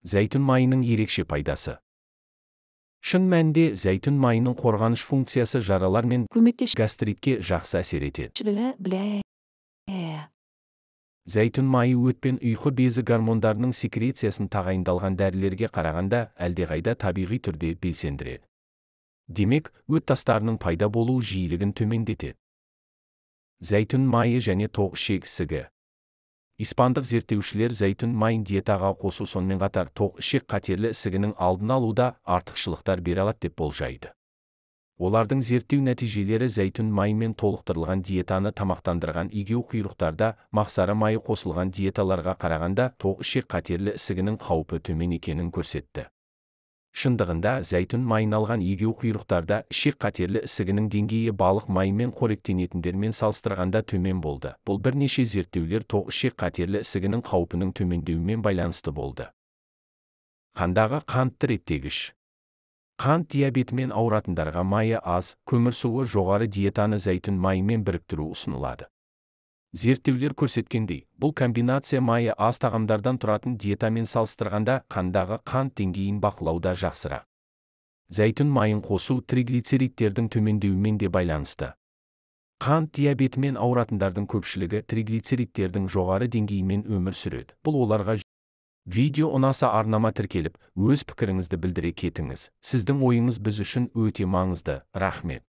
Зәйтүн майының ерекше пайдасы. Шын мәнінде зәйтүн майының қорғаныш функциясы жаралар мен гастритке жақсы әсер етеді. Зәйтүн майы өт пен ұйқы безі гормондарының секрециясын тағайындалған дәрілерге қарағанда әлдеқайда табиғи түрде белсендіреді. Демек, өт тастарының пайда болу жиілігін төмендетеді. Зәйтүн майы және тоқ ішек ісігі. Испандық зерттеушілер зәйтүн майын диетаға қосу сонымен қатар тоқ ішек қатерлі ісігінің алдын алуда артықшылықтар бере алады деп болжайды. Олардың зерттеу нәтижелері зәйтүн майымен толықтырылған диетаны тамақтандырған егеу құйрықтарда мақсары майы қосылған диеталарға қарағанда тоқ ішек қатерлі ісігінің қаупі төмен екенін көрсетті. Шындығында зәйтүн майын алған егеу құйрықтарда ішек қатерлі ісігінің деңгейі балық майымен қоректенетіндермен салыстырғанда төмен болды. Бұл бірнеше зерттеулер тоқ ішек қатерлі ісігінің қаупінің төмендеуімен байланысты болды. Қандағы қантты реттегіш. Қант диабетімен ауыратындарға майы аз, көмірсуы жоғары диетаны зәйтүн майымен біріктіру ұсынылады. Зерттеулер көрсеткендей, бұл комбинация майы аз тағамдардан тұратын диетамен салыстырғанда қандағы қант деңгейін бақылауда жақсырақ. Зәйтүн майын қосу триглицеридтердің төмендеуімен де байланысты. Қант диабетімен ауыратындардың көпшілігі триглицеридтердің жоғары деңгейімен өмір сүреді. Бұл оларға видео ұнаса арнама тіркеліп, өз пікіріңізді білдіре кетіңіз. Сіздің ойыңыз біз үшін өте маңызды. Рахмет.